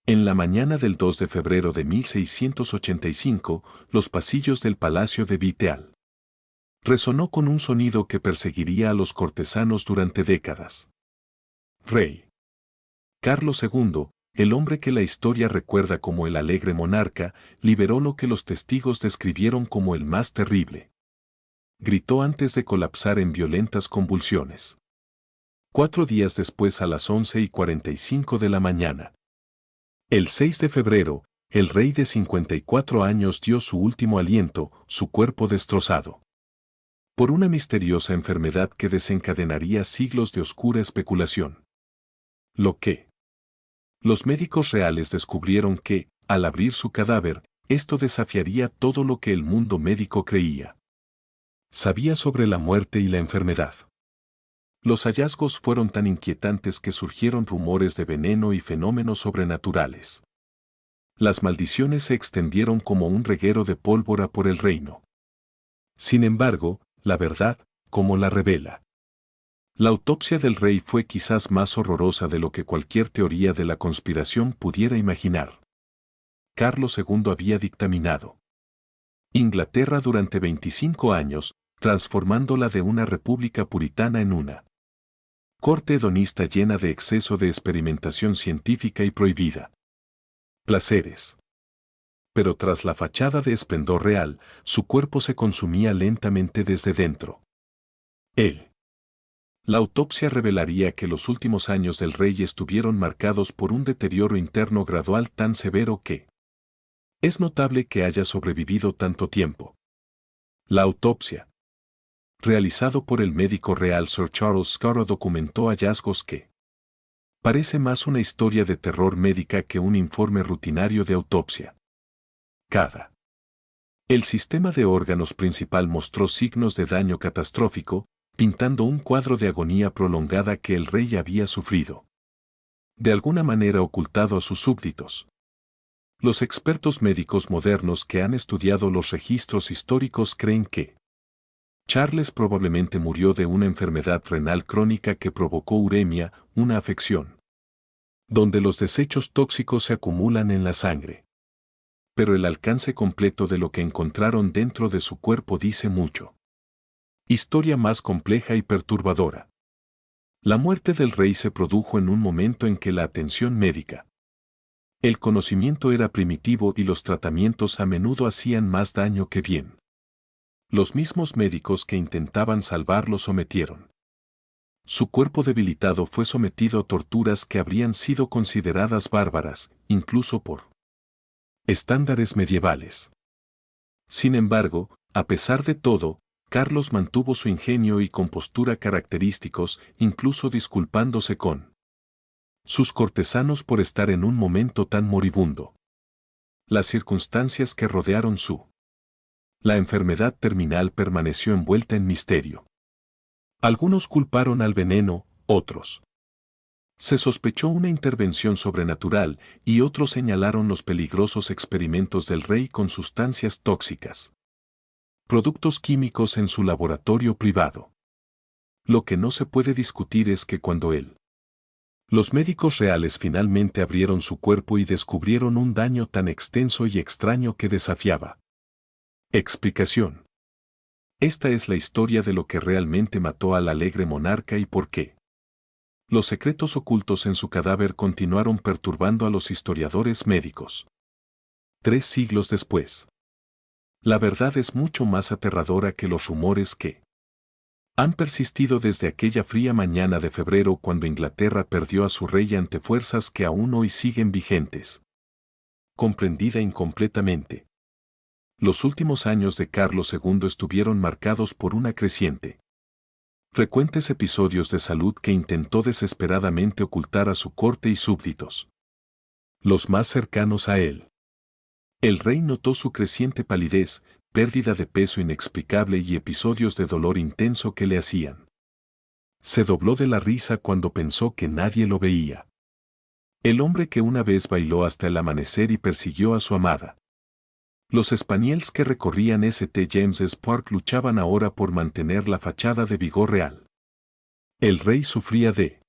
En la mañana del 2 de febrero de 1685, los pasillos del Palacio de Viteal resonó con un sonido que perseguiría a los cortesanos durante décadas. Rey Carlos II, el hombre que la historia recuerda como el alegre monarca, liberó lo que los testigos describieron como el más terrible. Gritó antes de colapsar en violentas convulsiones. 4 días después, a las 11:45 de la mañana. El 6 de febrero, el rey de 54 años dio su último aliento, su cuerpo destrozado por una misteriosa enfermedad que desencadenaría siglos de oscura especulación. Lo que los médicos reales descubrieron que, al abrir su cadáver, esto desafiaría todo lo que el mundo médico creía. Sabía sobre la muerte y la enfermedad. Los hallazgos fueron tan inquietantes que surgieron rumores de veneno y fenómenos sobrenaturales. Las maldiciones se extendieron como un reguero de pólvora por el reino. Sin embargo, la verdad, como la revela. La autopsia del rey fue quizás más horrorosa de lo que cualquier teoría de la conspiración pudiera imaginar. Carlos II había dictaminado Inglaterra durante 25 años, transformándola de una república puritana en una corte hedonista llena de exceso de experimentación científica y prohibida placeres. Pero tras la fachada de esplendor real, su cuerpo se consumía lentamente desde dentro. La autopsia revelaría que los últimos años del rey estuvieron marcados por un deterioro interno gradual tan severo que es notable que haya sobrevivido tanto tiempo. La autopsia, realizado por el médico real Sir Charles Scott, documentó hallazgos que parece más una historia de terror médica que un informe rutinario de autopsia. El sistema de órganos principal mostró signos de daño catastrófico, pintando un cuadro de agonía prolongada que el rey había sufrido, de alguna manera ocultado a sus súbditos. Los expertos médicos modernos que han estudiado los registros históricos creen que Charles probablemente murió de una enfermedad renal crónica que provocó uremia, una afección donde los desechos tóxicos se acumulan en la sangre. Pero el alcance completo de lo que encontraron dentro de su cuerpo dice mucho. Historia más compleja y perturbadora. La muerte del rey se produjo en un momento en que la atención médica, el conocimiento era primitivo y los tratamientos a menudo hacían más daño que bien. Los mismos médicos que intentaban salvarlo sometieron. Su cuerpo debilitado fue sometido a torturas que habrían sido consideradas bárbaras, incluso por estándares medievales. Sin embargo, a pesar de todo, Carlos mantuvo su ingenio y compostura característicos, incluso disculpándose con sus cortesanos por estar en un momento tan moribundo. Las circunstancias que rodearon la enfermedad terminal permaneció envuelta en misterio. Algunos culparon al veneno, otros se sospechó una intervención sobrenatural y otros señalaron los peligrosos experimentos del rey con sustancias tóxicas, productos químicos en su laboratorio privado. Lo que no se puede discutir es que cuando los médicos reales finalmente abrieron su cuerpo y descubrieron un daño tan extenso y extraño que desafiaba explicación. Esta es la historia de lo que realmente mató al alegre monarca y por qué los secretos ocultos en su cadáver continuaron perturbando a los historiadores médicos. 3 siglos después. La verdad es mucho más aterradora que los rumores que han persistido desde aquella fría mañana de febrero cuando Inglaterra perdió a su rey ante fuerzas que aún hoy siguen vigentes. Comprendida incompletamente. Los últimos años de Carlos II estuvieron marcados por una creciente frecuentes episodios de salud que intentó desesperadamente ocultar a su corte y súbditos. Los más cercanos a él. El rey notó su creciente palidez, pérdida de peso inexplicable y episodios de dolor intenso que le hacían. Se dobló de la risa cuando pensó que nadie lo veía. El hombre que una vez bailó hasta el amanecer y persiguió a su amada. Los spaniels que recorrían St. James's Park luchaban ahora por mantener la fachada de vigor real. El rey sufría de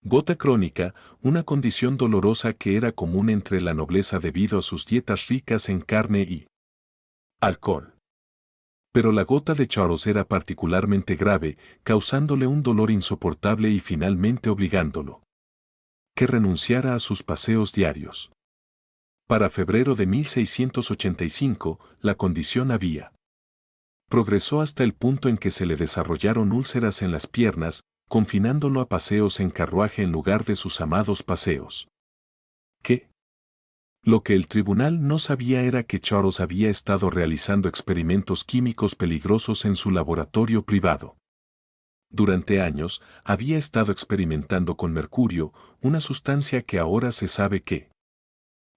Gota crónica, una condición dolorosa que era común entre la nobleza debido a sus dietas ricas en carne y alcohol. Pero la gota de Charles era particularmente grave, causándole un dolor insoportable y finalmente obligándolo que renunciara a sus paseos diarios. Para febrero de 1685, la condición había progresó hasta el punto en que se le desarrollaron úlceras en las piernas, confinándolo a paseos en carruaje en lugar de sus amados paseos. ¿Qué? Lo que el tribunal no sabía era que Charles había estado realizando experimentos químicos peligrosos en su laboratorio privado. Durante años, había estado experimentando con mercurio, una sustancia que ahora se sabe que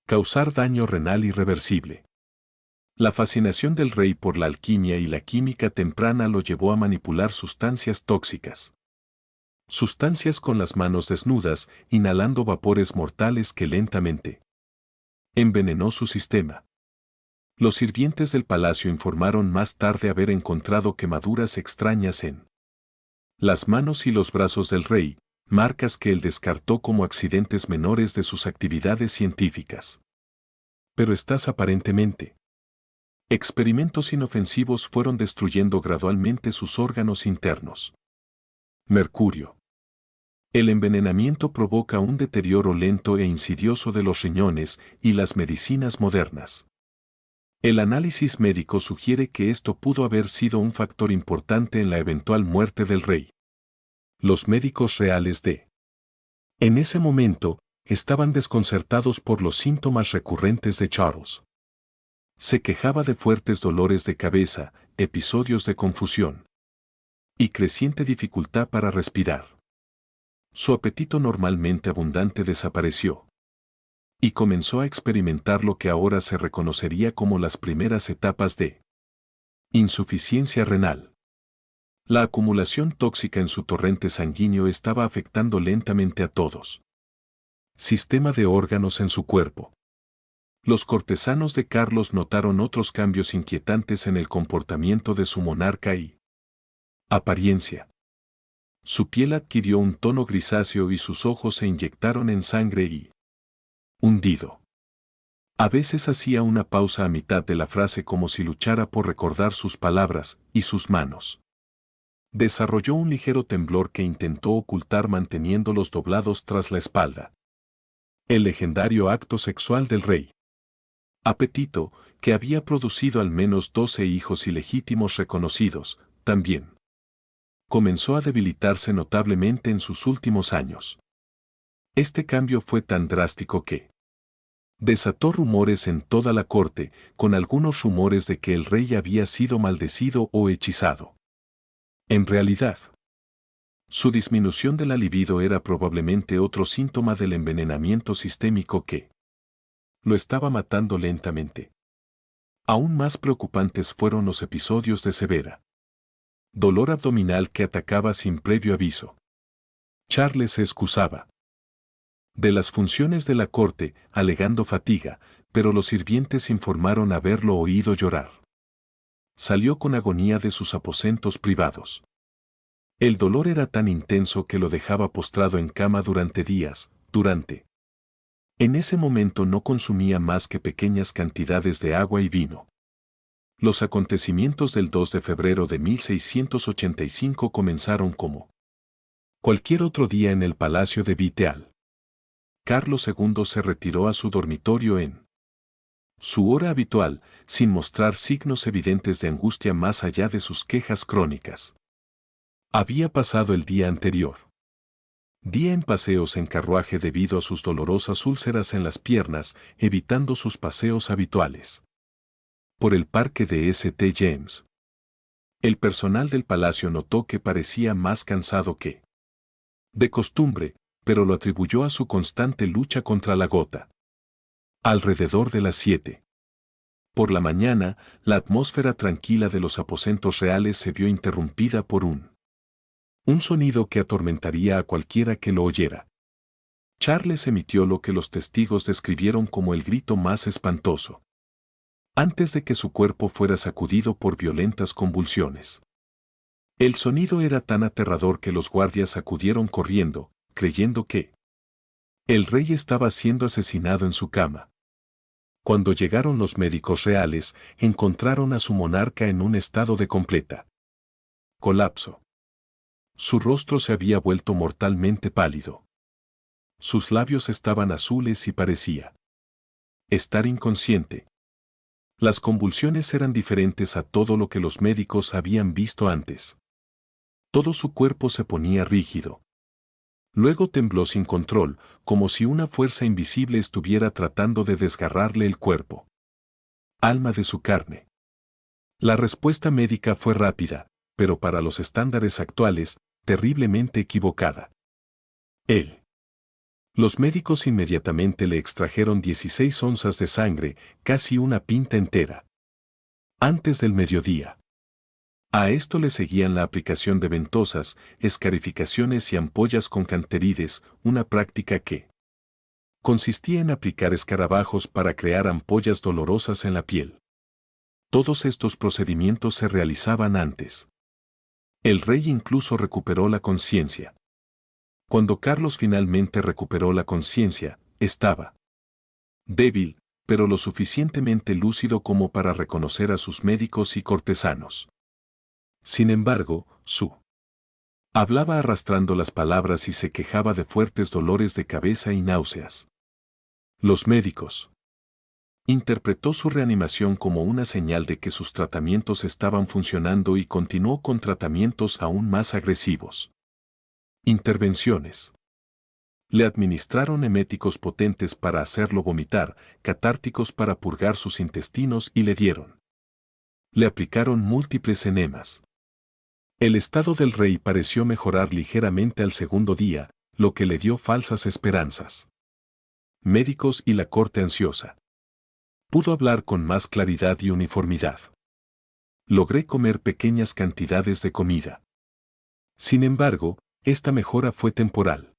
causar daño renal irreversible. La fascinación del rey por la alquimia y la química temprana lo llevó a manipular sustancias tóxicas. Sustancias con las manos desnudas, inhalando vapores mortales que lentamente envenenó su sistema. Los sirvientes del palacio informaron más tarde haber encontrado quemaduras extrañas en las manos y los brazos del rey, marcas que él descartó como accidentes menores de sus actividades científicas. Pero estas aparentemente experimentos inofensivos fueron destruyendo gradualmente sus órganos internos. Mercurio. El envenenamiento provoca un deterioro lento e insidioso de los riñones y las medicinas modernas. El análisis médico sugiere que esto pudo haber sido un factor importante en la eventual muerte del rey. Los médicos reales en ese momento, estaban desconcertados por los síntomas recurrentes de Charles. Se quejaba de fuertes dolores de cabeza, episodios de confusión y creciente dificultad para respirar. Su apetito normalmente abundante desapareció y comenzó a experimentar lo que ahora se reconocería como las primeras etapas de insuficiencia renal. La acumulación tóxica en su torrente sanguíneo estaba afectando lentamente a todos. Sistema de órganos en su cuerpo. Los cortesanos de Carlos notaron otros cambios inquietantes en el comportamiento de su monarca y apariencia. Su piel adquirió un tono grisáceo y sus ojos se inyectaron en sangre y hundido. A veces hacía una pausa a mitad de la frase como si luchara por recordar sus palabras, y sus manos desarrolló un ligero temblor que intentó ocultar manteniéndolos doblados tras la espalda. El legendario acto sexual del rey. Apetito, que había producido al menos 12 hijos ilegítimos reconocidos, también comenzó a debilitarse notablemente en sus últimos años. Este cambio fue tan drástico que desató rumores en toda la corte, con algunos rumores de que el rey había sido maldecido o hechizado. En realidad, su disminución de la libido era probablemente otro síntoma del envenenamiento sistémico que lo estaba matando lentamente. Aún más preocupantes fueron los episodios de severa dolor abdominal que atacaba sin previo aviso. Charles se excusaba de las funciones de la corte, alegando fatiga, pero los sirvientes informaron haberlo oído llorar. Salió con agonía de sus aposentos privados. El dolor era tan intenso que lo dejaba postrado en cama durante días. En ese momento no consumía más que pequeñas cantidades de agua y vino. Los acontecimientos del 2 de febrero de 1685 comenzaron como cualquier otro día en el palacio de Viteal. Carlos II se retiró a su dormitorio en su hora habitual, sin mostrar signos evidentes de angustia más allá de sus quejas crónicas. Había pasado el día anterior día en paseos en carruaje debido a sus dolorosas úlceras en las piernas, evitando sus paseos habituales por el parque de St. James. El personal del palacio notó que parecía más cansado que de costumbre, pero lo atribuyó a su constante lucha contra la gota. Alrededor de las 7 por la mañana, la atmósfera tranquila de los aposentos reales se vio interrumpida por un sonido que atormentaría a cualquiera que lo oyera. Charles emitió lo que los testigos describieron como el grito más espantoso, antes de que su cuerpo fuera sacudido por violentas convulsiones. El sonido era tan aterrador que los guardias acudieron corriendo, creyendo que el rey estaba siendo asesinado en su cama. Cuando llegaron los médicos reales, encontraron a su monarca en un estado de completa colapso. Su rostro se había vuelto mortalmente pálido. Sus labios estaban azules y parecía estar inconsciente. Las convulsiones eran diferentes a todo lo que los médicos habían visto antes. Todo su cuerpo se ponía rígido. Luego tembló sin control, como si una fuerza invisible estuviera tratando de desgarrarle el cuerpo. Alma de su carne. La respuesta médica fue rápida, pero para los estándares actuales, terriblemente equivocada. Los médicos inmediatamente le extrajeron 16 onzas de sangre, casi una pinta entera. Antes del mediodía. A esto le seguían la aplicación de ventosas, escarificaciones y ampollas con canterides, una práctica que consistía en aplicar escarabajos para crear ampollas dolorosas en la piel. Todos estos procedimientos se realizaban antes. El rey incluso recuperó la conciencia. Cuando Carlos finalmente recuperó la conciencia, estaba débil, pero lo suficientemente lúcido como para reconocer a sus médicos y cortesanos. Sin embargo, hablaba arrastrando las palabras y se quejaba de fuertes dolores de cabeza y náuseas. Los médicos. Interpretó su reanimación como una señal de que sus tratamientos estaban funcionando y continuó con tratamientos aún más agresivos. Intervenciones. Le administraron eméticos potentes para hacerlo vomitar, catárticos para purgar sus intestinos y le aplicaron múltiples enemas. El estado del rey pareció mejorar ligeramente al segundo día, lo que le dio falsas esperanzas. Médicos y la corte ansiosa. Pudo hablar con más claridad y uniformidad. Logré comer pequeñas cantidades de comida. Sin embargo, esta mejora fue temporal.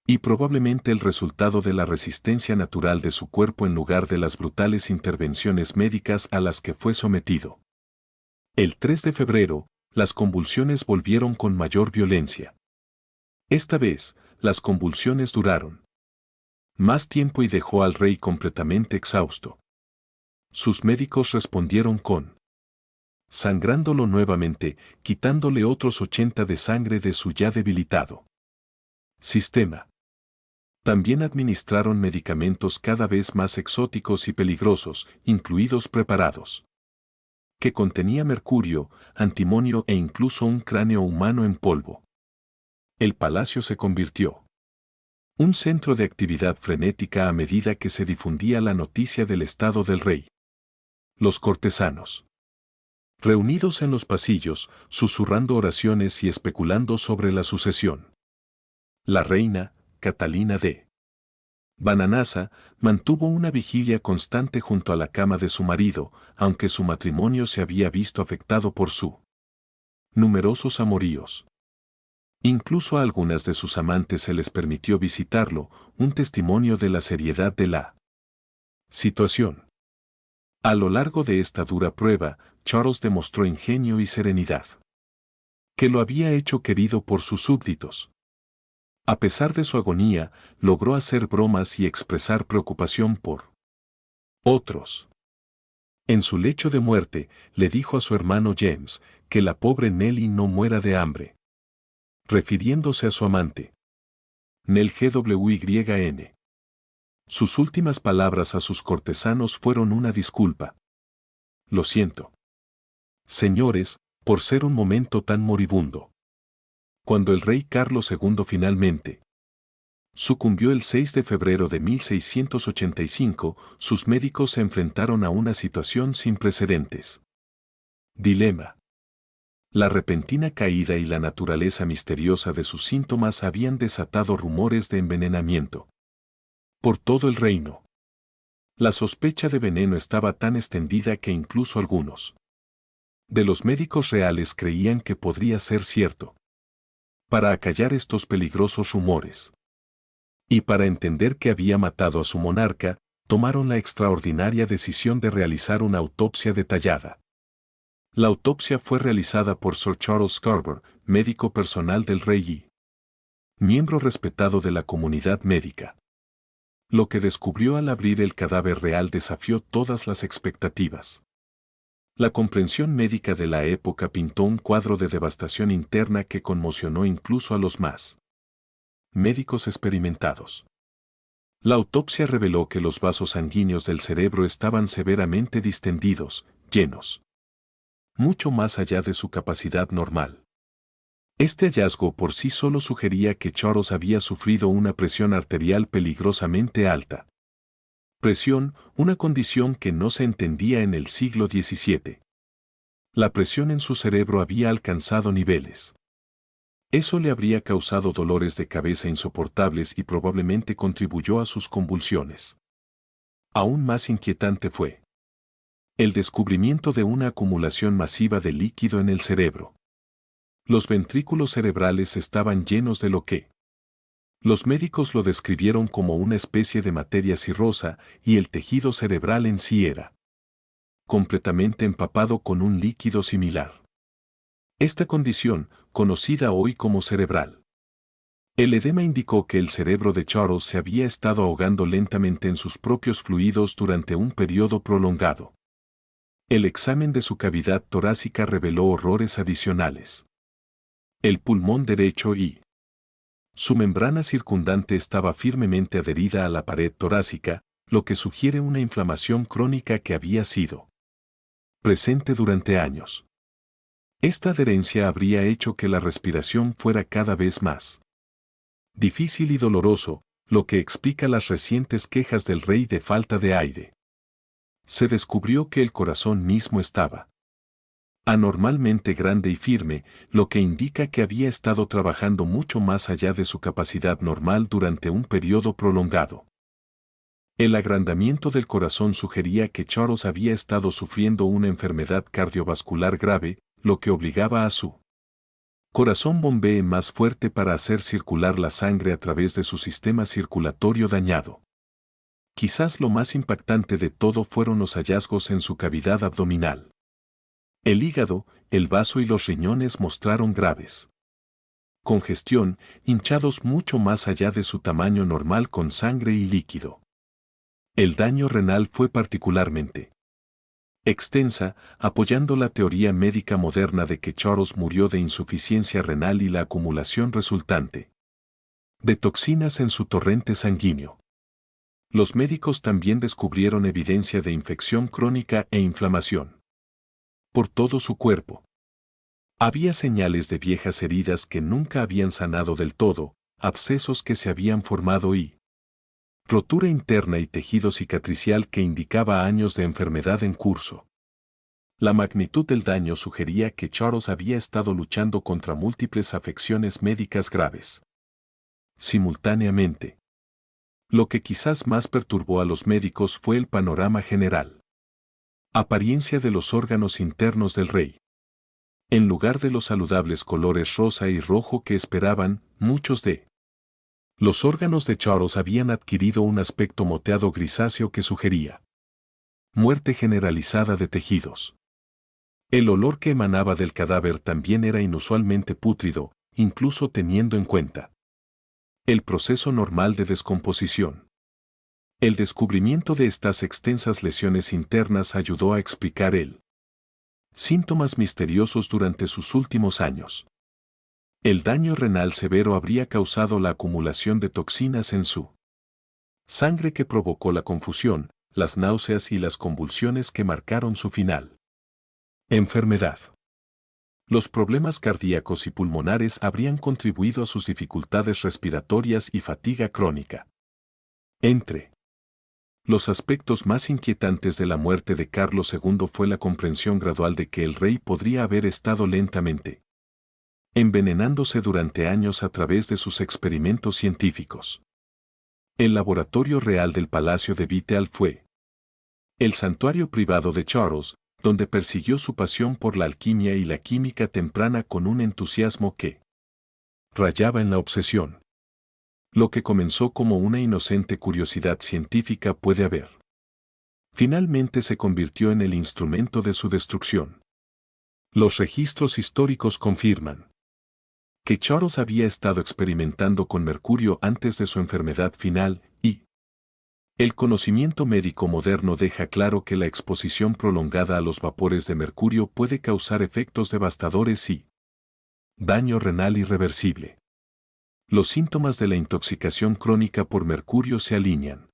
Y probablemente el resultado de la resistencia natural de su cuerpo en lugar de las brutales intervenciones médicas a las que fue sometido. El 3 de febrero, las convulsiones volvieron con mayor violencia. Esta vez, las convulsiones duraron más tiempo y dejó al rey completamente exhausto. Sus médicos respondieron sangrándolo nuevamente, quitándole otros 80 de sangre de su ya debilitado sistema. También administraron medicamentos cada vez más exóticos y peligrosos, incluidos preparados que contenía mercurio, antimonio e incluso un cráneo humano en polvo. El palacio se convirtió un centro de actividad frenética a medida que se difundía la noticia del estado del rey. Los cortesanos. Reunidos en los pasillos, susurrando oraciones y especulando sobre la sucesión. La reina, Catalina de Bananasa, mantuvo una vigilia constante junto a la cama de su marido, aunque su matrimonio se había visto afectado por su numerosos amoríos. Incluso a algunas de sus amantes se les permitió visitarlo, un testimonio de la seriedad de la situación. A lo largo de esta dura prueba, Charles demostró ingenio y serenidad, que lo había hecho querido por sus súbditos. A pesar de su agonía, logró hacer bromas y expresar preocupación por otros. En su lecho de muerte, le dijo a su hermano James que la pobre Nelly no muera de hambre, refiriéndose a su amante, Nell Gwyn. Sus últimas palabras a sus cortesanos fueron una disculpa. Lo siento, señores, por ser un momento tan moribundo. Cuando el rey Carlos II finalmente sucumbió el 6 de febrero de 1685, sus médicos se enfrentaron a una situación sin precedentes. Dilema. La repentina caída y la naturaleza misteriosa de sus síntomas habían desatado rumores de envenenamiento por todo el reino. La sospecha de veneno estaba tan extendida que incluso algunos de los médicos reales creían que podría ser cierto. Para acallar estos peligrosos rumores y para entender que había matado a su monarca, tomaron la extraordinaria decisión de realizar una autopsia detallada. La autopsia fue realizada por Sir Charles Scarborough, médico personal del rey y miembro respetado de la comunidad médica. Lo que descubrió al abrir el cadáver real desafió todas las expectativas. La comprensión médica de la época pintó un cuadro de devastación interna que conmocionó incluso a los más médicos experimentados. La autopsia reveló que los vasos sanguíneos del cerebro estaban severamente distendidos, llenos mucho más allá de su capacidad normal. Este hallazgo por sí solo sugería que Charles había sufrido una presión arterial peligrosamente alta. Presión, una condición que no se entendía en el siglo XVII. La presión en su cerebro había alcanzado niveles. Eso le habría causado dolores de cabeza insoportables y probablemente contribuyó a sus convulsiones. Aún más inquietante fue el descubrimiento de una acumulación masiva de líquido en el cerebro. Los ventrículos cerebrales estaban llenos de lo que los médicos lo describieron como una especie de materia cirrosa y el tejido cerebral en sí era completamente empapado con un líquido similar. Esta condición, conocida hoy como cerebral. El edema indicó que el cerebro de Charles se había estado ahogando lentamente en sus propios fluidos durante un periodo prolongado. El examen de su cavidad torácica reveló horrores adicionales. El pulmón derecho y su membrana circundante estaba firmemente adherida a la pared torácica, lo que sugiere una inflamación crónica que había sido presente durante años. Esta adherencia habría hecho que la respiración fuera cada vez más difícil y doloroso, lo que explica las recientes quejas del rey de falta de aire. Se descubrió que el corazón mismo estaba anormalmente grande y firme, lo que indica que había estado trabajando mucho más allá de su capacidad normal durante un periodo prolongado. El agrandamiento del corazón sugería que Charles había estado sufriendo una enfermedad cardiovascular grave, lo que obligaba a su corazón bombee más fuerte para hacer circular la sangre a través de su sistema circulatorio dañado. Quizás lo más impactante de todo fueron los hallazgos en su cavidad abdominal. El hígado, el vaso y los riñones mostraron graves congestión, hinchados mucho más allá de su tamaño normal con sangre y líquido. El daño renal fue particularmente extensa, apoyando la teoría médica moderna de que Charles murió de insuficiencia renal y la acumulación resultante de toxinas en su torrente sanguíneo. Los médicos también descubrieron evidencia de infección crónica e inflamación por todo su cuerpo. Había señales de viejas heridas que nunca habían sanado del todo, abscesos que se habían formado y rotura interna y tejido cicatricial que indicaba años de enfermedad en curso. La magnitud del daño sugería que Charles había estado luchando contra múltiples afecciones médicas graves simultáneamente. Lo que quizás más perturbó a los médicos fue el panorama general. Apariencia de los órganos internos del rey. En lugar de los saludables colores rosa y rojo que esperaban, muchos de los órganos de Charles habían adquirido un aspecto moteado grisáceo que sugería muerte generalizada de tejidos. El olor que emanaba del cadáver también era inusualmente pútrido, incluso teniendo en cuenta el proceso normal de descomposición. El descubrimiento de estas extensas lesiones internas ayudó a explicar el síntomas misteriosos durante sus últimos años. El daño renal severo habría causado la acumulación de toxinas en su sangre que provocó la confusión, las náuseas y las convulsiones que marcaron su final. Enfermedad. Los problemas cardíacos y pulmonares habrían contribuido a sus dificultades respiratorias y fatiga crónica. Entre los aspectos más inquietantes de la muerte de Carlos II fue la comprensión gradual de que el rey podría haber estado lentamente envenenándose durante años a través de sus experimentos científicos. El laboratorio real del Palacio de Vittel fue el santuario privado de Charles, donde persiguió su pasión por la alquimia y la química temprana con un entusiasmo que rayaba en la obsesión. Lo que comenzó como una inocente curiosidad científica puede haber finalmente se convirtió en el instrumento de su destrucción. Los registros históricos confirman que Charles había estado experimentando con mercurio antes de su enfermedad final y el conocimiento médico moderno deja claro que la exposición prolongada a los vapores de mercurio puede causar efectos devastadores y daño renal irreversible. Los síntomas de la intoxicación crónica por mercurio se alinean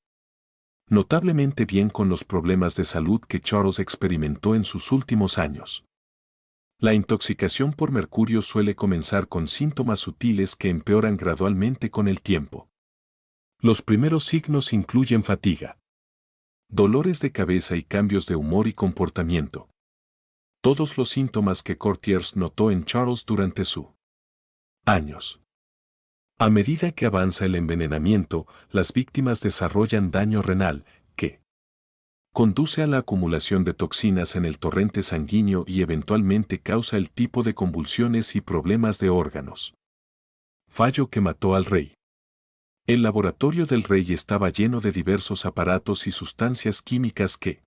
notablemente bien con los problemas de salud que Charles experimentó en sus últimos años. La intoxicación por mercurio suele comenzar con síntomas sutiles que empeoran gradualmente con el tiempo. Los primeros signos incluyen fatiga, dolores de cabeza y cambios de humor y comportamiento. Todos los síntomas que Courtiers notó en Charles durante sus años. A medida que avanza el envenenamiento, las víctimas desarrollan daño renal, que conduce a la acumulación de toxinas en el torrente sanguíneo y eventualmente causa el tipo de convulsiones y problemas de órganos. Fallo que mató al rey. El laboratorio del rey estaba lleno de diversos aparatos y sustancias químicas que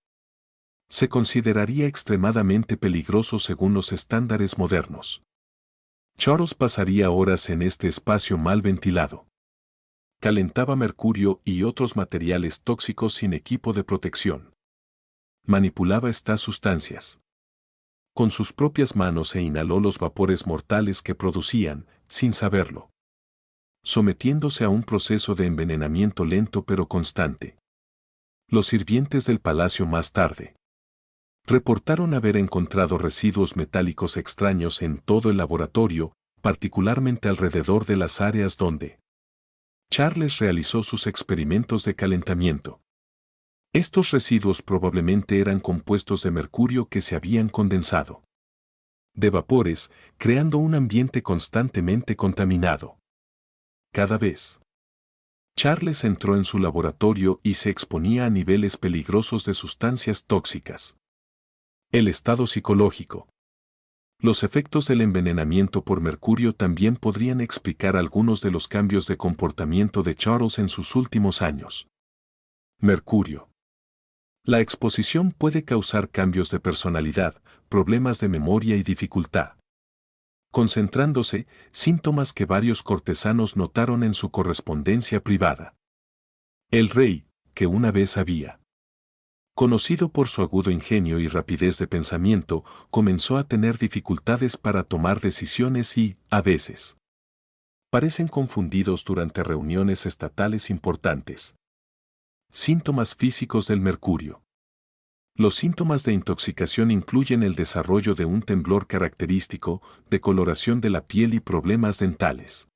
se consideraría extremadamente peligrosos según los estándares modernos. Charles pasaría horas en este espacio mal ventilado. Calentaba mercurio y otros materiales tóxicos sin equipo de protección. Manipulaba estas sustancias con sus propias manos e inhaló los vapores mortales que producían, sin saberlo, sometiéndose a un proceso de envenenamiento lento pero constante. Los sirvientes del palacio más tarde reportaron haber encontrado residuos metálicos extraños en todo el laboratorio, particularmente alrededor de las áreas donde Charles realizó sus experimentos de calentamiento. Estos residuos probablemente eran compuestos de mercurio que se habían condensado de vapores, creando un ambiente constantemente contaminado. Cada vez Charles entró en su laboratorio y se exponía a niveles peligrosos de sustancias tóxicas. El estado psicológico. Los efectos del envenenamiento por mercurio también podrían explicar algunos de los cambios de comportamiento de Charles en sus últimos años. Mercurio. La exposición puede causar cambios de personalidad, problemas de memoria y dificultad. Concentrándose, síntomas que varios cortesanos notaron en su correspondencia privada. El rey, que una vez había conocido por su agudo ingenio y rapidez de pensamiento, comenzó a tener dificultades para tomar decisiones y, a veces, parecen confundidos durante reuniones estatales importantes. Síntomas físicos del mercurio. Los síntomas de intoxicación incluyen el desarrollo de un temblor característico, decoloración de la piel y problemas dentales.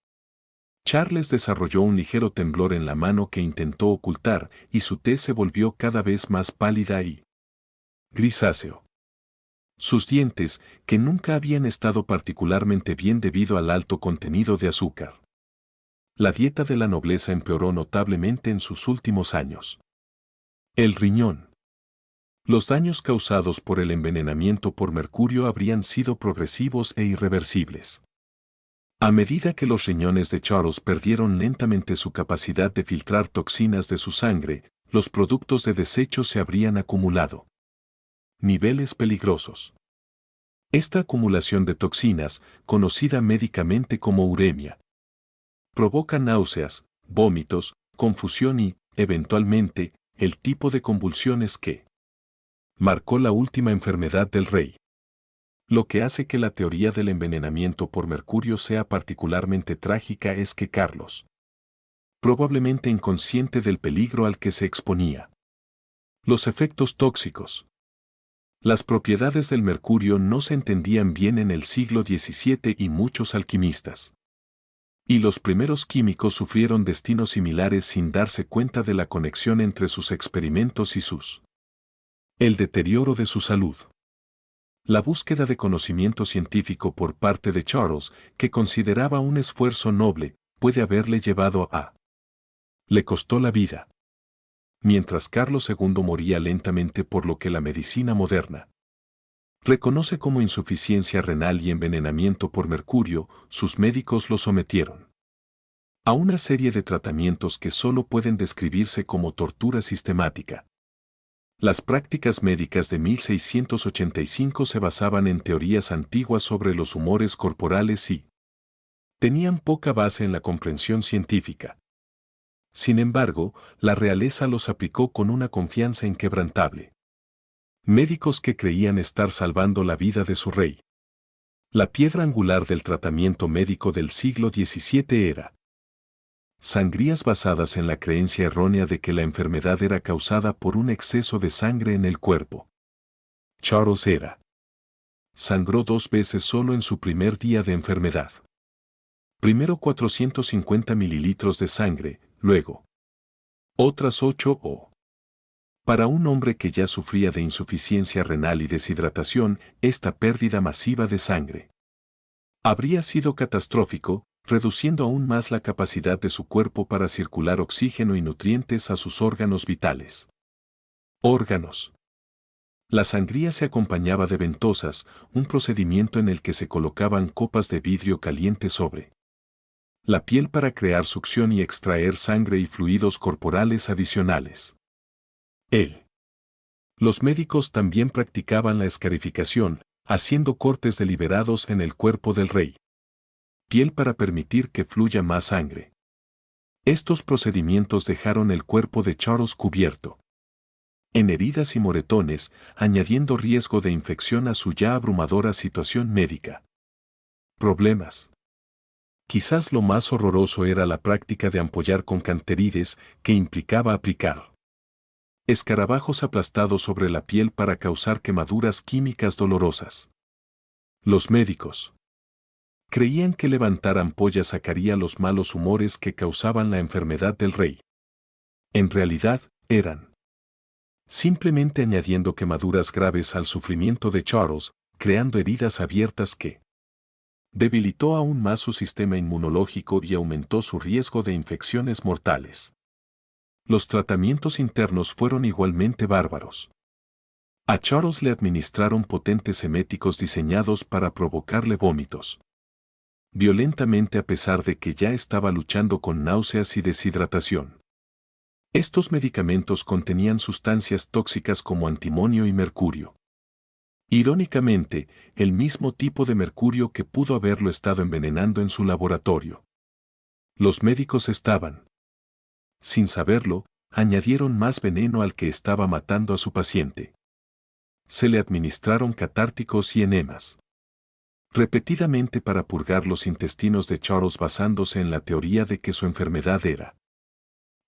Charles desarrolló un ligero temblor en la mano que intentó ocultar y su tez se volvió cada vez más pálida y grisáceo. Sus dientes, que nunca habían estado particularmente bien debido al alto contenido de azúcar. La dieta de la nobleza empeoró notablemente en sus últimos años. El riñón. Los daños causados por el envenenamiento por mercurio habrían sido progresivos e irreversibles. A medida que los riñones de Charles perdieron lentamente su capacidad de filtrar toxinas de su sangre, los productos de desecho se habrían acumulado. Niveles peligrosos. Esta acumulación de toxinas, conocida médicamente como uremia, provoca náuseas, vómitos, confusión y, eventualmente, el tipo de convulsiones que marcó la última enfermedad del rey. Lo que hace que la teoría del envenenamiento por mercurio sea particularmente trágica es que Carlos, probablemente inconsciente del peligro al que se exponía. Los efectos tóxicos. Las propiedades del mercurio no se entendían bien en el siglo XVII y muchos alquimistas. Y los primeros químicos sufrieron destinos similares sin darse cuenta de la conexión entre sus experimentos y el deterioro de su salud. La búsqueda de conocimiento científico por parte de Charles, que consideraba un esfuerzo noble, puede haberle llevado a le costó la vida. Mientras Carlos II moría lentamente por lo que la medicina moderna reconoce como insuficiencia renal y envenenamiento por mercurio, sus médicos lo sometieron a una serie de tratamientos que solo pueden describirse como tortura sistemática. Las prácticas médicas de 1685 se basaban en teorías antiguas sobre los humores corporales y Tenían poca base en la comprensión científica. Sin embargo, la realeza los aplicó con una confianza inquebrantable. Médicos que creían estar salvando la vida de su rey. La piedra angular del tratamiento médico del siglo XVII era sangrías basadas en la creencia errónea de que la enfermedad era causada por un exceso de sangre en el cuerpo. Charles sangró 2 veces solo en su primer día de enfermedad. Primero 450 mililitros de sangre, luego otras 8 o. Para un hombre que ya sufría de insuficiencia renal y deshidratación, esta pérdida masiva de sangre habría sido catastrófico, reduciendo aún más la capacidad de su cuerpo para circular oxígeno y nutrientes a sus órganos vitales. Órganos. La sangría se acompañaba de ventosas, un procedimiento en el que se colocaban copas de vidrio caliente sobre la piel para crear succión y extraer sangre y fluidos corporales adicionales. Los médicos también practicaban la escarificación, haciendo cortes deliberados en el cuerpo del rey. Piel para permitir que fluya más sangre. Estos procedimientos dejaron el cuerpo de Charles cubierto en heridas y moretones, añadiendo riesgo de infección a su ya abrumadora situación médica. Problemas. Quizás lo más horroroso era la práctica de ampollar con canterides, que implicaba aplicar escarabajos aplastados sobre la piel para causar quemaduras químicas dolorosas. Los médicos creían que levantar ampollas sacaría los malos humores que causaban la enfermedad del rey. En realidad, eran simplemente añadiendo quemaduras graves al sufrimiento de Charles, creando heridas abiertas que debilitó aún más su sistema inmunológico y aumentó su riesgo de infecciones mortales. Los tratamientos internos fueron igualmente bárbaros. A Charles le administraron potentes eméticos diseñados para provocarle vómitos violentamente a pesar de que ya estaba luchando con náuseas y deshidratación. Estos medicamentos contenían sustancias tóxicas como antimonio y mercurio. Irónicamente, el mismo tipo de mercurio que pudo haberlo estado envenenando en su laboratorio. Los médicos estaban, sin saberlo, añadieron más veneno al que estaba matando a su paciente. Se le administraron catárticos y enemas repetidamente para purgar los intestinos de Charles basándose en la teoría de que su enfermedad era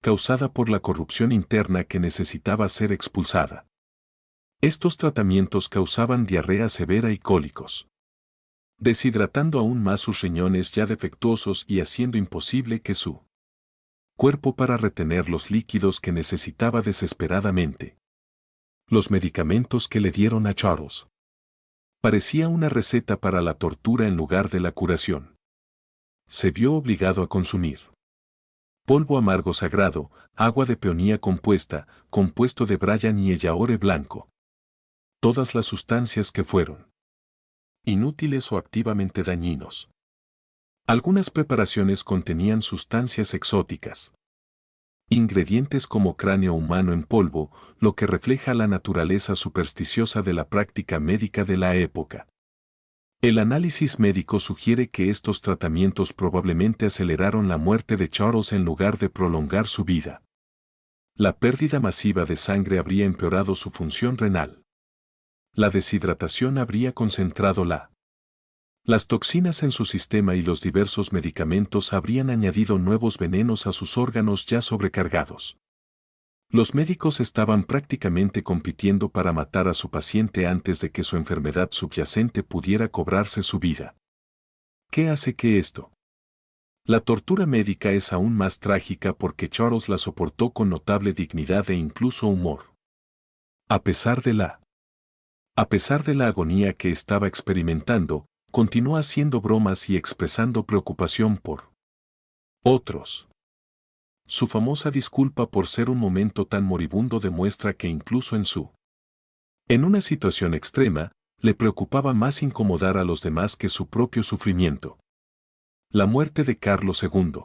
causada por la corrupción interna que necesitaba ser expulsada. Estos tratamientos causaban diarrea severa y cólicos, deshidratando aún más sus riñones ya defectuosos y haciendo imposible que su cuerpo para retener los líquidos que necesitaba desesperadamente. Los medicamentos que le dieron a Charles parecía una receta para la tortura en lugar de la curación. Se vio obligado a consumir polvo amargo sagrado, agua de peonía compuesta, compuesto de Bryant y yaore blanco. Todas las sustancias que fueron inútiles o activamente dañinos. Algunas preparaciones contenían sustancias exóticas. Ingredientes como cráneo humano en polvo, lo que refleja la naturaleza supersticiosa de la práctica médica de la época. El análisis médico sugiere que estos tratamientos probablemente aceleraron la muerte de Charles en lugar de prolongar su vida. La pérdida masiva de sangre habría empeorado su función renal. La deshidratación habría concentrado las toxinas en su sistema y los diversos medicamentos habrían añadido nuevos venenos a sus órganos ya sobrecargados. Los médicos estaban prácticamente compitiendo para matar a su paciente antes de que su enfermedad subyacente pudiera cobrarse su vida. ¿Qué hace que esto? La tortura médica es aún más trágica porque Charles la soportó con notable dignidad e incluso humor. A pesar de la agonía que estaba experimentando, continuó haciendo bromas y expresando preocupación por otros. Su famosa disculpa por ser un momento tan moribundo demuestra que incluso en una situación extrema, le preocupaba más incomodar a los demás que su propio sufrimiento. La muerte de Carlos II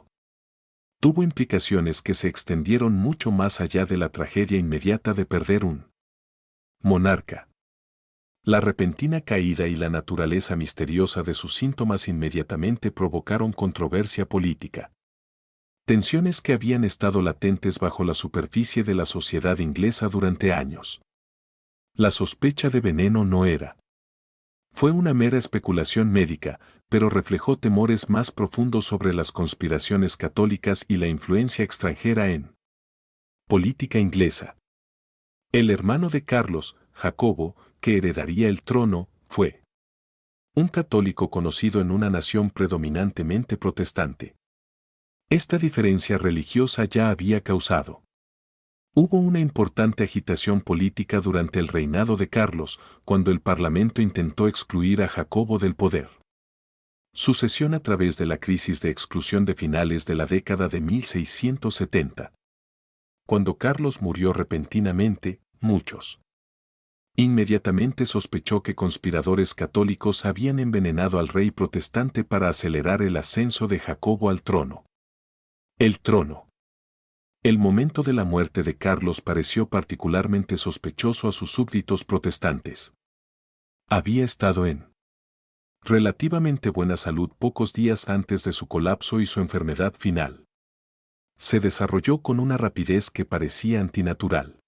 tuvo implicaciones que se extendieron mucho más allá de la tragedia inmediata de perder un monarca. La repentina caída y la naturaleza misteriosa de sus síntomas inmediatamente provocaron controversia política. Tensiones que habían estado latentes bajo la superficie de la sociedad inglesa durante años. La sospecha de veneno no fue una mera especulación médica, pero reflejó temores más profundos sobre las conspiraciones católicas y la influencia extranjera en política inglesa. El hermano de Carlos, Jacobo, que heredaría el trono, fue un católico conocido en una nación predominantemente protestante. Esta diferencia religiosa ya había causado. Hubo una importante agitación política durante el reinado de Carlos, cuando el Parlamento intentó excluir a Jacobo del poder. Sucesión a través de la crisis de exclusión de finales de la década de 1670. Cuando Carlos murió repentinamente, muchos inmediatamente sospechó que conspiradores católicos habían envenenado al rey protestante para acelerar el ascenso de Jacobo al trono. El trono. El momento de la muerte de Carlos pareció particularmente sospechoso a sus súbditos protestantes. Había estado en relativamente buena salud pocos días antes de su colapso y su enfermedad final se desarrolló con una rapidez que parecía antinatural.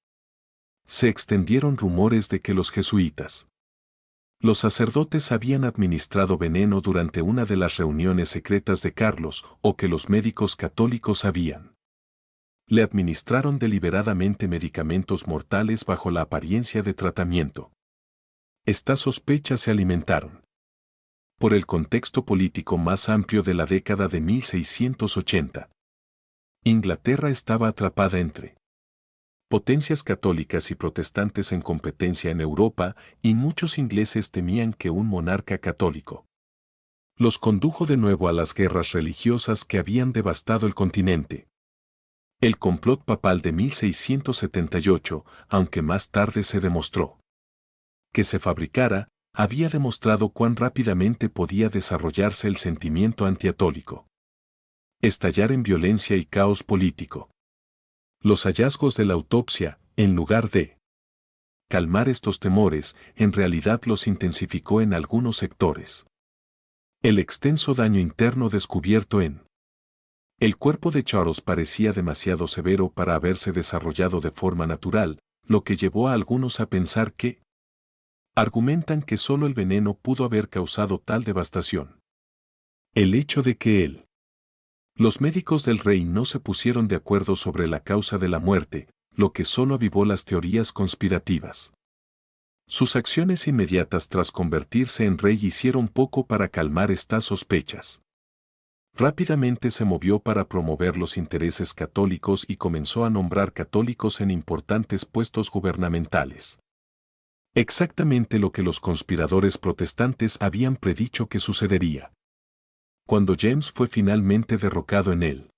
Se extendieron rumores de que los jesuitas, los sacerdotes habían administrado veneno durante una de las reuniones secretas de Carlos o que los médicos católicos le administraron deliberadamente medicamentos mortales bajo la apariencia de tratamiento. Estas sospechas se alimentaron por el contexto político más amplio de la década de 1680. Inglaterra estaba atrapada entre potencias católicas y protestantes en competencia en Europa, y muchos ingleses temían que un monarca católico los condujo de nuevo a las guerras religiosas que habían devastado el continente. El complot papal de 1678, aunque más tarde se demostró que se fabricara, había demostrado cuán rápidamente podía desarrollarse el sentimiento anticatólico, estallar en violencia y caos político. Los hallazgos de la autopsia, en lugar de calmar estos temores, en realidad los intensificó en algunos sectores. El extenso daño interno descubierto en el cuerpo de Charles parecía demasiado severo para haberse desarrollado de forma natural, lo que llevó a algunos a pensar que argumentan que solo el veneno pudo haber causado tal devastación. El hecho de que los médicos del rey no se pusieron de acuerdo sobre la causa de la muerte, lo que solo avivó las teorías conspirativas. Sus acciones inmediatas tras convertirse en rey hicieron poco para calmar estas sospechas. Rápidamente se movió para promover los intereses católicos y comenzó a nombrar católicos en importantes puestos gubernamentales. Exactamente lo que los conspiradores protestantes habían predicho que sucedería. Cuando James fue finalmente derrocado en él.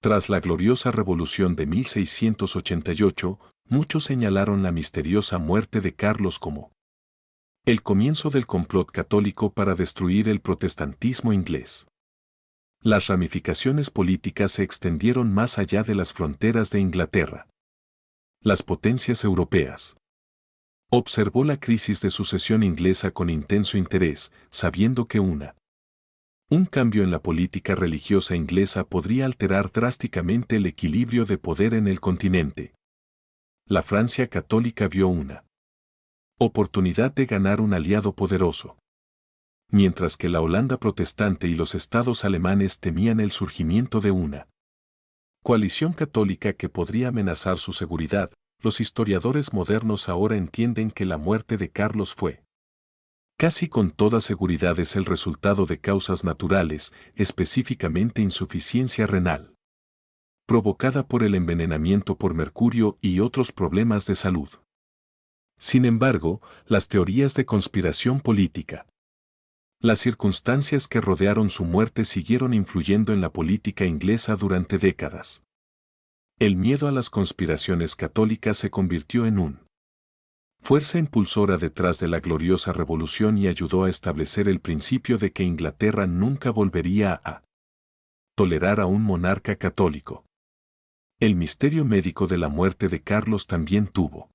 Tras la gloriosa revolución de 1688, muchos señalaron la misteriosa muerte de Carlos como el comienzo del complot católico para destruir el protestantismo inglés. Las ramificaciones políticas se extendieron más allá de las fronteras de Inglaterra. Las potencias europeas. Observó la crisis de sucesión inglesa con intenso interés, sabiendo que un cambio en la política religiosa inglesa podría alterar drásticamente el equilibrio de poder en el continente. La Francia católica vio una oportunidad de ganar un aliado poderoso. Mientras que la Holanda protestante y los estados alemanes temían el surgimiento de una coalición católica que podría amenazar su seguridad, los historiadores modernos ahora entienden que la muerte de Carlos fue casi con toda seguridad es el resultado de causas naturales, específicamente insuficiencia renal, provocada por el envenenamiento por mercurio y otros problemas de salud. Sin embargo, las teorías de conspiración política, las circunstancias que rodearon su muerte siguieron influyendo en la política inglesa durante décadas. El miedo a las conspiraciones católicas se convirtió en una fuerza impulsora detrás de la gloriosa revolución y ayudó a establecer el principio de que Inglaterra nunca volvería a tolerar a un monarca católico. El misterio médico de la muerte de Carlos también tuvo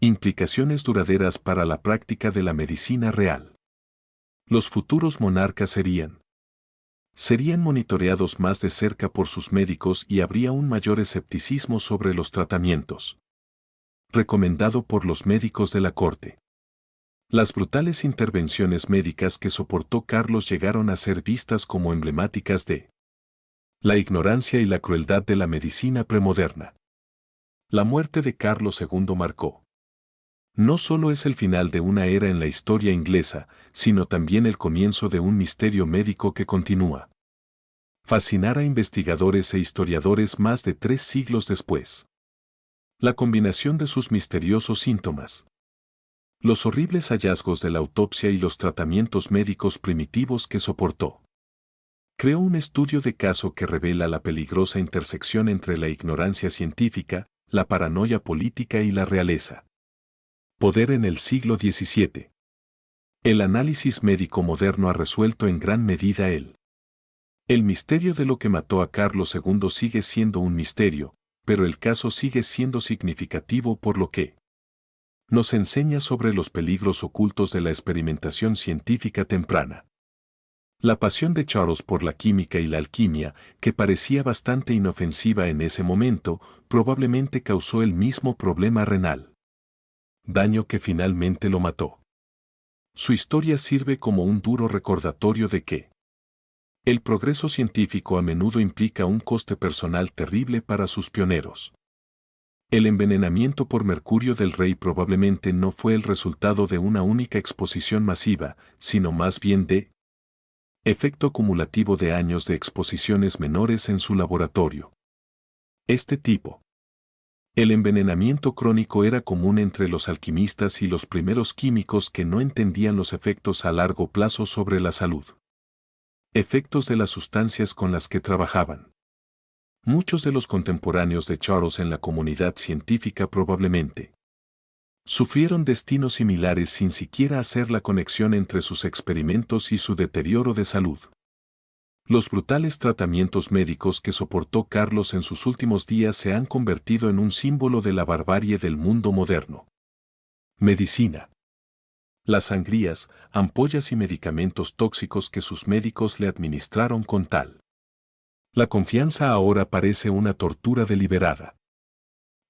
Implicaciones duraderas para la práctica de la medicina real. Los futuros monarcas serían monitoreados más de cerca por sus médicos y habría un mayor escepticismo sobre los tratamientos. Recomendado por los médicos de la corte. Las brutales intervenciones médicas que soportó Carlos llegaron a ser vistas como emblemáticas de la ignorancia y la crueldad de la medicina premoderna. La muerte de Carlos II marcó. No solo es el final de una era en la historia inglesa, sino también el comienzo de un misterio médico que continúa. Fascinar a investigadores e historiadores más de 3 siglos después. La combinación de sus misteriosos síntomas. Los horribles hallazgos de la autopsia y los tratamientos médicos primitivos que soportó. Creó un estudio de caso que revela la peligrosa intersección entre la ignorancia científica, la paranoia política y la realeza. Poder en el siglo XVII. El análisis médico moderno ha resuelto en gran medida el misterio de lo que mató a Carlos II sigue siendo un misterio, pero el caso sigue siendo significativo por lo que nos enseña sobre los peligros ocultos de la experimentación científica temprana. La pasión de Charles por la química y la alquimia, que parecía bastante inofensiva en ese momento, probablemente causó el mismo problema renal. Daño que finalmente lo mató. Su historia sirve como un duro recordatorio de que el progreso científico a menudo implica un coste personal terrible para sus pioneros. El envenenamiento por mercurio del rey probablemente no fue el resultado de una única exposición masiva, sino más bien de efecto acumulativo de años de exposiciones menores en su laboratorio. Este tipo. El envenenamiento crónico era común entre los alquimistas y los primeros químicos que no entendían los efectos a largo plazo sobre la salud. Efectos de las sustancias con las que trabajaban. Muchos de los contemporáneos de Charles en la comunidad científica probablemente sufrieron destinos similares sin siquiera hacer la conexión entre sus experimentos y su deterioro de salud. Los brutales tratamientos médicos que soportó Carlos en sus últimos días se han convertido en un símbolo de la barbarie del mundo moderno. Medicina. Las sangrías, ampollas y medicamentos tóxicos que sus médicos le administraron con tal. La confianza ahora parece una tortura deliberada.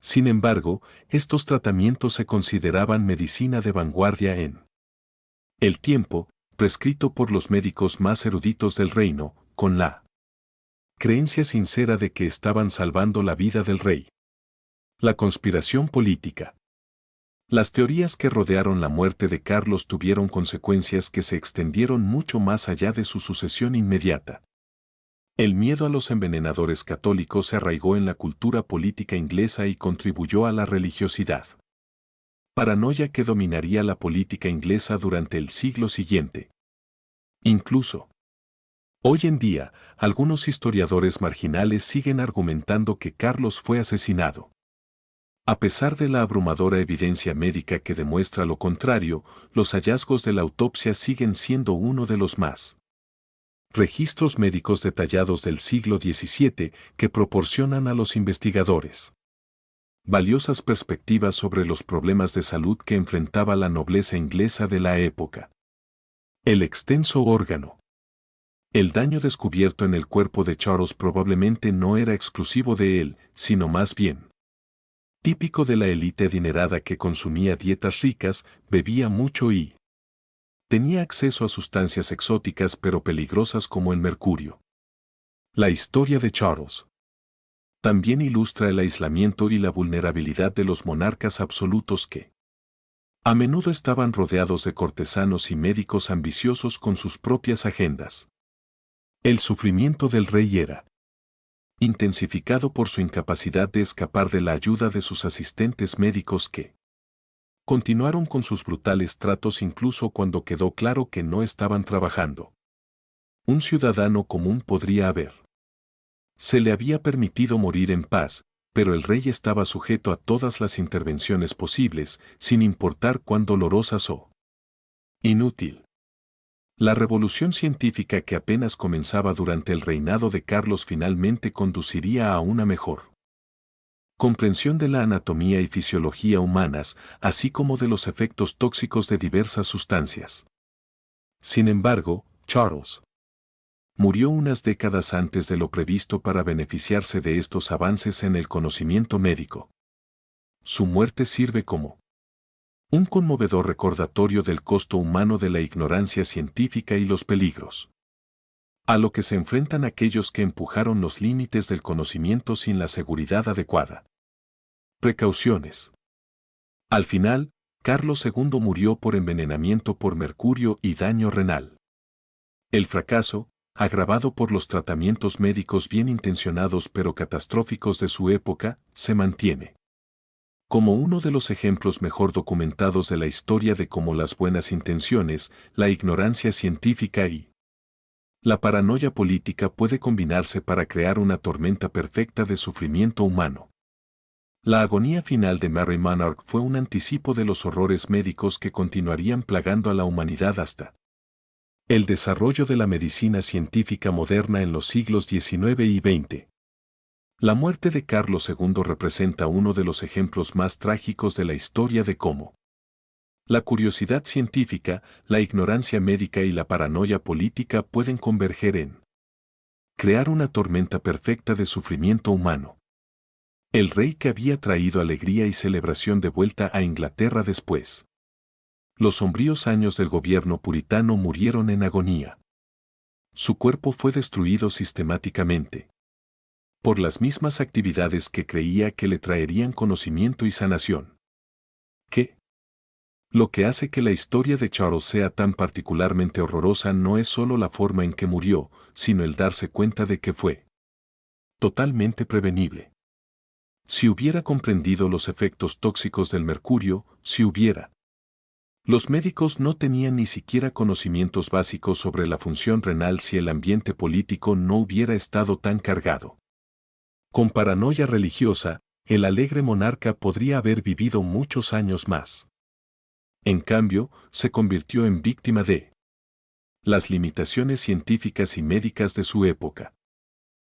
Sin embargo, estos tratamientos se consideraban medicina de vanguardia en el tiempo, prescrito por los médicos más eruditos del reino, con la creencia sincera de que estaban salvando la vida del rey. La conspiración política. Las teorías que rodearon la muerte de Carlos tuvieron consecuencias que se extendieron mucho más allá de su sucesión inmediata. El miedo a los envenenadores católicos se arraigó en la cultura política inglesa y contribuyó a la religiosidad. Paranoia que dominaría la política inglesa durante el siglo siguiente. Incluso, hoy en día, algunos historiadores marginales siguen argumentando que Carlos fue asesinado. A pesar de la abrumadora evidencia médica que demuestra lo contrario, los hallazgos de la autopsia siguen siendo uno de los más registros médicos detallados del siglo XVII que proporcionan a los investigadores valiosas perspectivas sobre los problemas de salud que enfrentaba la nobleza inglesa de la época. El extenso órgano. El daño descubierto en el cuerpo de Charles probablemente no era exclusivo de él, sino más bien típico de la élite adinerada que consumía dietas ricas, bebía mucho y tenía acceso a sustancias exóticas pero peligrosas como el mercurio. La historia de Charles también ilustra el aislamiento y la vulnerabilidad de los monarcas absolutos que a menudo estaban rodeados de cortesanos y médicos ambiciosos con sus propias agendas. El sufrimiento del rey era intensificado por su incapacidad de escapar de la ayuda de sus asistentes médicos que continuaron con sus brutales tratos incluso cuando quedó claro que no estaban trabajando. Un ciudadano común podría haber. Se le había permitido morir en paz, pero el rey estaba sujeto a todas las intervenciones posibles, sin importar cuán dolorosas o inútil. La revolución científica que apenas comenzaba durante el reinado de Carlos finalmente conduciría a una mejor comprensión de la anatomía y fisiología humanas, así como de los efectos tóxicos de diversas sustancias. Sin embargo, Charles murió unas décadas antes de lo previsto para beneficiarse de estos avances en el conocimiento médico. Su muerte sirve como un conmovedor recordatorio del costo humano de la ignorancia científica y los peligros a lo que se enfrentan aquellos que empujaron los límites del conocimiento sin la seguridad adecuada. Precauciones. Al final, Carlos II murió por envenenamiento por mercurio y daño renal. El fracaso, agravado por los tratamientos médicos bien intencionados pero catastróficos de su época, se mantiene como uno de los ejemplos mejor documentados de la historia de cómo las buenas intenciones, la ignorancia científica y la paranoia política puede combinarse para crear una tormenta perfecta de sufrimiento humano. La agonía final de Mary Monarch fue un anticipo de los horrores médicos que continuarían plagando a la humanidad hasta el desarrollo de la medicina científica moderna en los siglos XIX y XX. La muerte de Carlos II representa uno de los ejemplos más trágicos de la historia de cómo la curiosidad científica, la ignorancia médica y la paranoia política pueden converger en crear una tormenta perfecta de sufrimiento humano. El rey que había traído alegría y celebración de vuelta a Inglaterra después los sombríos años del gobierno puritano murieron en agonía. Su cuerpo fue destruido sistemáticamente por las mismas actividades que creía que le traerían conocimiento y sanación. ¿Qué? Lo que hace que la historia de Charles sea tan particularmente horrorosa no es solo la forma en que murió, sino el darse cuenta de que fue totalmente prevenible. Si hubiera comprendido los efectos tóxicos del mercurio, los médicos no tenían ni siquiera conocimientos básicos sobre la función renal si el ambiente político no hubiera estado tan cargado con paranoia religiosa, el alegre monarca podría haber vivido muchos años más. En cambio, se convirtió en víctima de las limitaciones científicas y médicas de su época.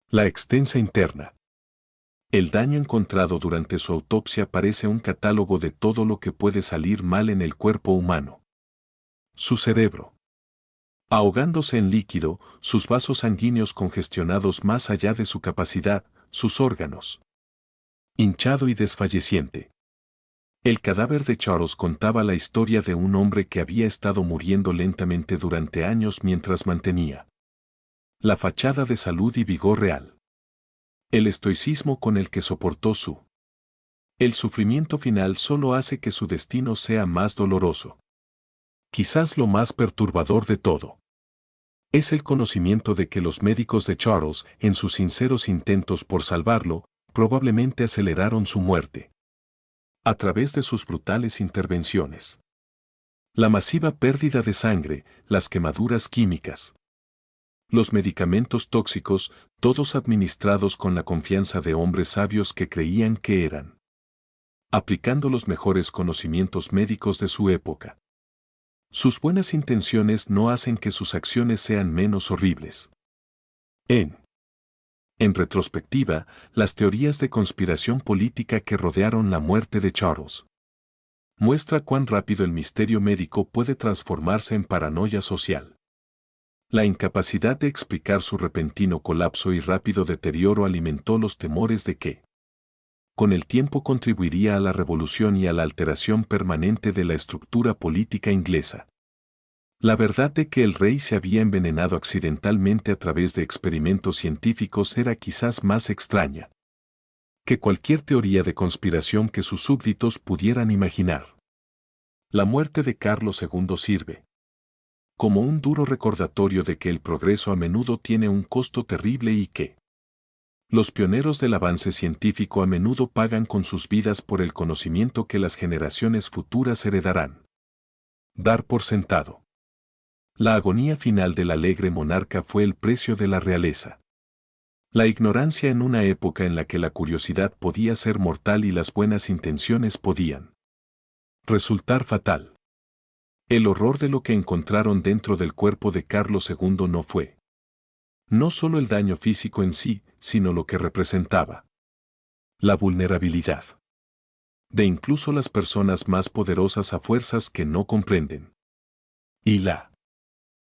La extensa interna. El daño encontrado durante su autopsia parece un catálogo de todo lo que puede salir mal en el cuerpo humano. Su cerebro, ahogándose en líquido, sus vasos sanguíneos congestionados más allá de su capacidad, sus órganos, hinchado y desfalleciente. El cadáver de Charles contaba la historia de un hombre que había estado muriendo lentamente durante años mientras mantenía la fachada de salud y vigor real. El estoicismo con el que soportó el sufrimiento final solo hace que su destino sea más doloroso. Quizás lo más perturbador de todo es el conocimiento de que los médicos de Charles, en sus sinceros intentos por salvarlo, probablemente aceleraron su muerte a través de sus brutales intervenciones. La masiva pérdida de sangre, las quemaduras químicas, los medicamentos tóxicos, todos administrados con la confianza de hombres sabios que creían que eran aplicando los mejores conocimientos médicos de su época. Sus buenas intenciones no hacen que sus acciones sean menos horribles. En retrospectiva, las teorías de conspiración política que rodearon la muerte de Charles muestra cuán rápido el misterio médico puede transformarse en paranoia social. La incapacidad de explicar su repentino colapso y rápido deterioro alimentó los temores de que, con el tiempo, contribuiría a la revolución y a la alteración permanente de la estructura política inglesa. La verdad de que el rey se había envenenado accidentalmente a través de experimentos científicos era quizás más extraña que cualquier teoría de conspiración que sus súbditos pudieran imaginar. La muerte de Carlos II sirve como un duro recordatorio de que el progreso a menudo tiene un costo terrible y que los pioneros del avance científico a menudo pagan con sus vidas por el conocimiento que las generaciones futuras heredarán. Dar por sentado. La agonía final del alegre monarca fue el precio de la realeza. La ignorancia en una época en la que la curiosidad podía ser mortal y las buenas intenciones podían resultar fatal. El horror de lo que encontraron dentro del cuerpo de Carlos II no fue no solo el daño físico en sí, sino lo que representaba La vulnerabilidad de incluso las personas más poderosas a fuerzas que no comprenden. Y la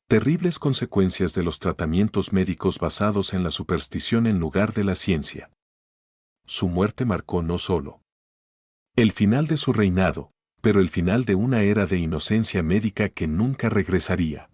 terribles consecuencias de los tratamientos médicos basados en la superstición en lugar de la ciencia. Su muerte marcó no solo el final de su reinado, pero el final de una era de inocencia médica que nunca regresaría.